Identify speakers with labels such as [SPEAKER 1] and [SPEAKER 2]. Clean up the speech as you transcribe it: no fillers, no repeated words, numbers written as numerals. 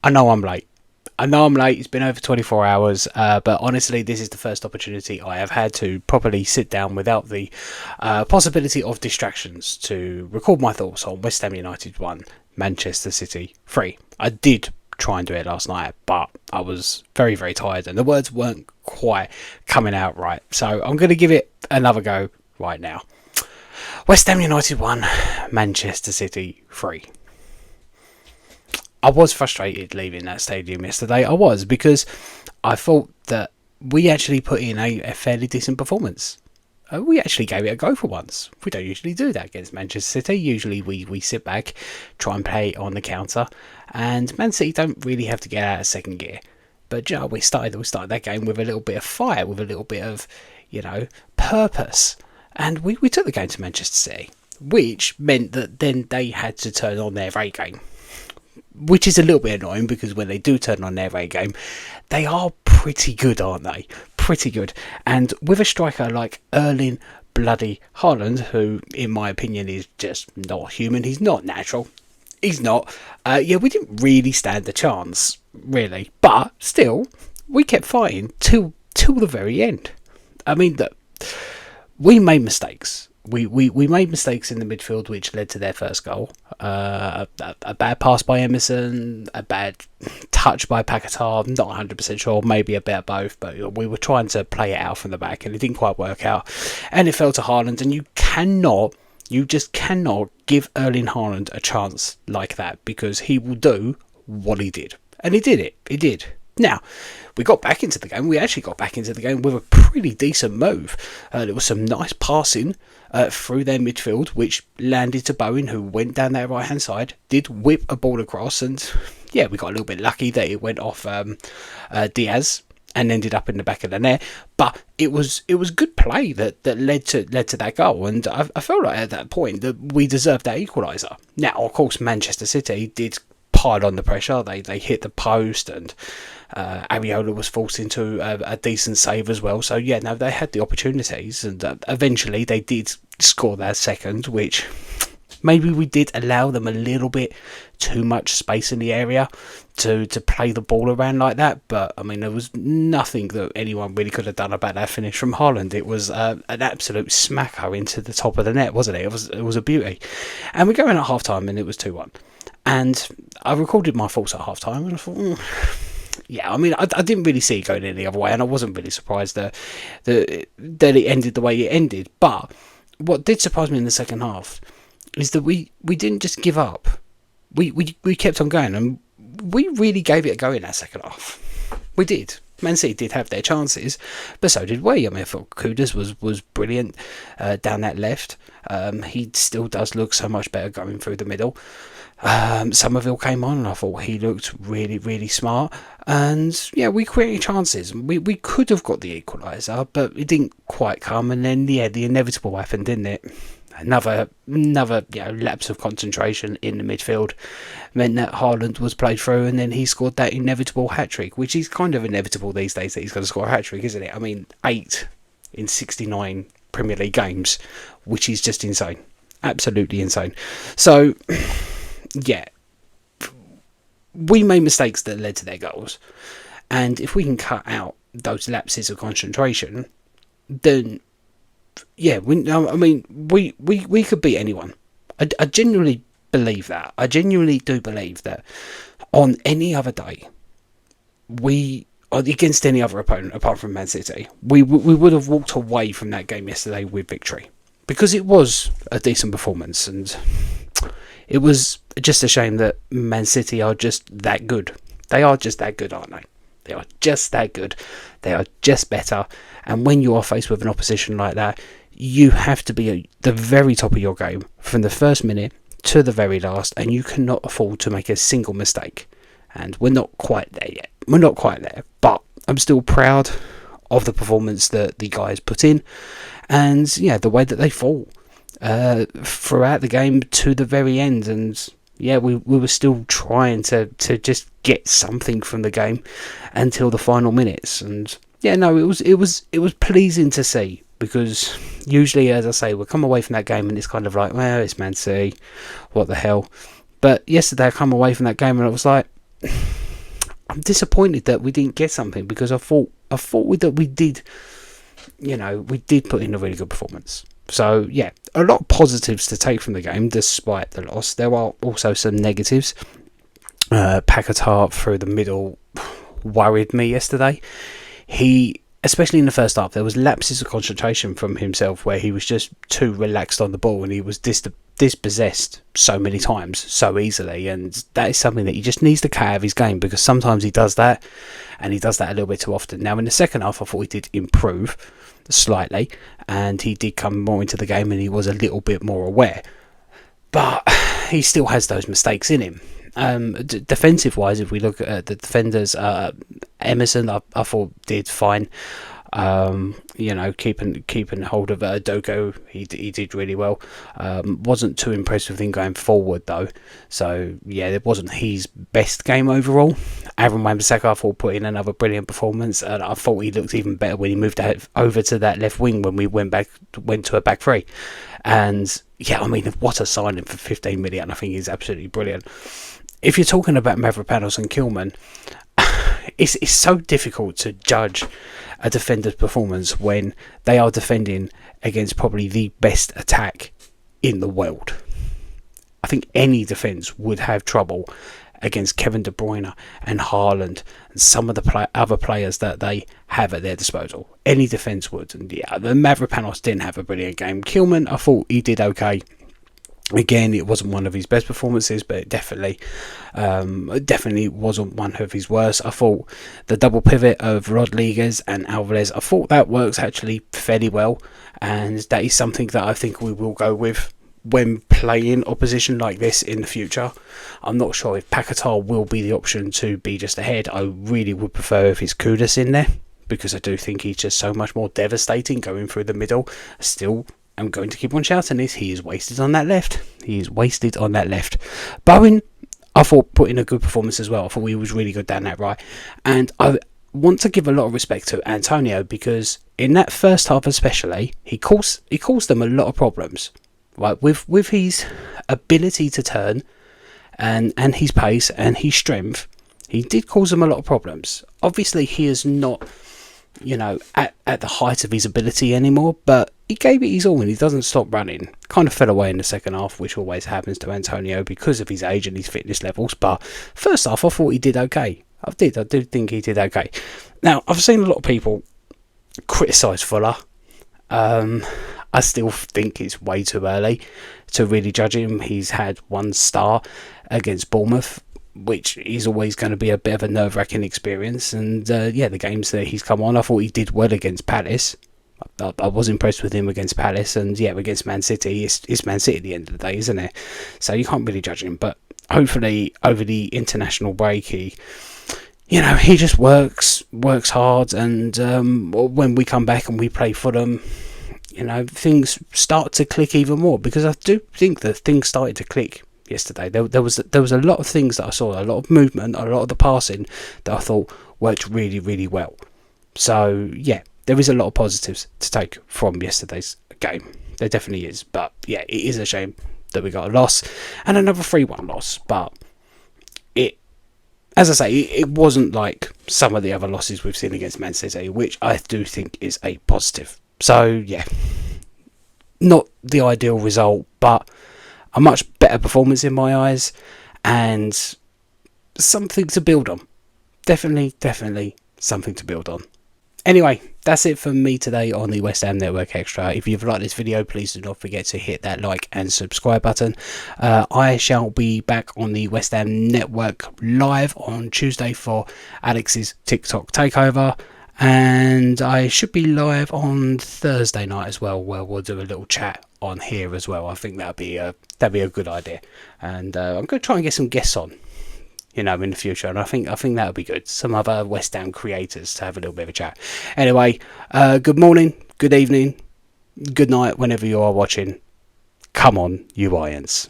[SPEAKER 1] I know I'm late. I know I'm late. It's been over 24 hours, but honestly, this is the first opportunity I have had to properly sit down without the possibility of distractions to record my thoughts on West Ham United 1, Manchester City 3. I did try and do it last night, but I was very, very tired and the words weren't quite coming out right. So I'm going to give it another go right now. West Ham United 1, Manchester City 3. I was frustrated leaving that stadium yesterday. I was, because I thought that we actually put in a fairly decent performance. We actually gave it a go for once. We don't usually do that against Manchester City. Usually we sit back, try and play on the counter, and Man City don't really have to get out of second gear. But we started that game with a little bit of fire, with a little bit of, purpose. And we took the game to Manchester City, which meant that then they had to turn on their A game, which is a little bit annoying because when they do turn on their A game, they are pretty good, aren't they? Pretty good. And with a striker like Erling bloody Haaland, who in my opinion is just not human, he's not natural. He's not. We didn't really stand a chance, really. But still, we kept fighting till the very end. I mean, we made mistakes. We made mistakes in the midfield which led to their first goal. A bad pass by Emerson, a bad touch by Paquetá, not 100% sure, maybe a bit of both, but we were trying to play it out from the back and it didn't quite work out. And it fell to Haaland, and you just cannot give Erling Haaland a chance like that, because he will do what he did. And he did it. He did. Now, we got back into the game. We actually got back into the game with a pretty decent move. There was some nice passing through their midfield, which landed to Bowen, who went down their right-hand side, did whip a ball across, and we got a little bit lucky that it went off Diaz and ended up in the back of the net. But it was good play that led to that goal, and I felt like at that point that we deserved that equaliser. Now, of course, Manchester City did pile on the pressure. They hit the post, and Areola was forced into a decent save as well. So they had the opportunities, and eventually they did score their second, which maybe we did allow them a little bit too much space in the area to play the ball around like that. But I mean, there was nothing that anyone really could have done about that finish from Haaland. It was an absolute smacker into the top of the net, wasn't it? It was a beauty. And we go in at half time and it was 2-1. And I recorded my thoughts at half time and I thought, I didn't really see it going any other way, and I wasn't really surprised that it ended the way it ended. But what did surprise me in the second half is that we didn't just give up. We kept on going, and we really gave it a go in that second half. We did. Man City did have their chances, but so did we. I mean, I thought Kudus was brilliant down that left. He still does look so much better going through the middle. Somerville came on and I thought he looked really, really smart. And we created chances. We could have got the equaliser, but it didn't quite come. And then the inevitable happened, didn't it? Another lapse of concentration in the midfield meant that Haaland was played through, and then he scored that inevitable hat-trick, which is kind of inevitable these days that he's going to score a hat-trick, isn't it? I mean, 8 in 69 Premier League games, which is just insane. Absolutely insane. So we made mistakes that led to their goals, and if we can cut out those lapses of concentration, then we could beat anyone. I genuinely believe that. I genuinely do believe that on any other day, against any other opponent apart from Man City, we would have walked away from that game yesterday with victory, because it was a decent performance, and it was just a shame that Man City are just that good. They are just that good, aren't they? They are just that good. They are just better. And when you are faced with an opposition like that, you have to be at the very top of your game from the first minute to the very last, and you cannot afford to make a single mistake. And we're not quite there yet. We're not quite there. But I'm still proud of the performance that the guys put in, and the way that they fought throughout the game to the very end. And we were still trying to just get something from the game until the final minutes. And it was pleasing to see, because usually, as I say, we'll come away from that game and it's kind of like, well, it's Man City, what the hell. But yesterday I come away from that game and I was like, I'm disappointed that we didn't get something, because I thought that we did, we did put in a really good performance. So yeah, a lot of positives to take from the game despite the loss. There are also some negatives. Paquetá through the middle worried me yesterday. He, especially in the first half, there was lapses of concentration from himself where he was just too relaxed on the ball, and he was dispossessed so many times so easily, and that is something that he just needs to cut out of his game, because sometimes he does that, and he does that a little bit too often. Now in the second half I thought he did improve slightly, and he did come more into the game, and he was a little bit more aware, but he still has those mistakes in him. Defensive wise, if we look at the defenders, Emerson I thought did fine. Keeping hold of Dogo, he did really well. Wasn't too impressed with him going forward though, so yeah, it wasn't his best game overall. Aaron Wan-Bissaka I thought put in another brilliant performance, and I thought he looked even better when he moved over to that left wing when we went to a back three. And yeah, I mean, what a signing for 15 million! I think he's absolutely brilliant. If you're talking about Mavropanos and Kilman, it's so difficult to judge a defender's performance when they are defending against probably the best attack in the world. I think any defence would have trouble against Kevin De Bruyne and Haaland and some of the other players that they have at their disposal. Any defence would. And yeah, the Mavropanos didn't have a brilliant game. Kilman, I thought he did okay. Again, it wasn't one of his best performances, but it definitely wasn't one of his worst. I thought the double pivot of Rodriguez and Alvarez, I thought that works actually fairly well, and that is something that I think we will go with when playing opposition like this in the future. I'm not sure if Paquetá will be the option to be just ahead. I really would prefer if it's Kudus in there, because I do think he's just so much more devastating going through the middle. Still, I'm going to keep on shouting this. He is wasted on that left. Bowen, I thought, put in a good performance as well. I thought he was really good down that right. And I want to give a lot of respect to Antonio, because in that first half especially, he caused them a lot of problems. Right, with his ability to turn and his pace and his strength, he did cause them a lot of problems. Obviously, he is not, at the height of his ability anymore, but he gave it his all and he doesn't stop running. Kind of fell away in the second half, which always happens to Antonio because of his age and his fitness levels. But first half, I thought he did okay. I do think he did okay. Now, I've seen a lot of people criticise Fuller. I still think it's way too early to really judge him. He's had one start against Bournemouth, which is always going to be a bit of a nerve-wracking experience. And the games that he's come on, I thought he did well against Palace. I was impressed with him against Palace, and yeah, against Man City, it's Man City at the end of the day, isn't it? So you can't really judge him. But hopefully, over the international break, he just works hard, and when we come back and we play Fulham, things start to click even more, because I do think that things started to click yesterday. There was a lot of things that I saw, a lot of movement, a lot of the passing that I thought worked really, really well. So yeah, there is a lot of positives to take from yesterday's game. There definitely is. But yeah, it is a shame that we got a loss and another 3-1 loss. But as I say, it wasn't like some of the other losses we've seen against Man City, which I do think is a positive. So yeah, not the ideal result, but a much better performance in my eyes, and something to build on. Definitely something to build on. Anyway, that's it from me today on the West Ham Network Extra. If you've liked this video, please do not forget to hit that like and subscribe button. I shall be back on the West Ham Network live on Tuesday for Alex's TikTok takeover. And I should be live on Thursday night as well, where we'll do a little chat on here as well. I think that'd be a good idea. And I'm going to try and get some guests on, in the future, and I think that would be good. Some other West Ham creators to have a little bit of a chat. Anyway, good morning, good evening, good night, whenever you are watching. Come on, you Irons.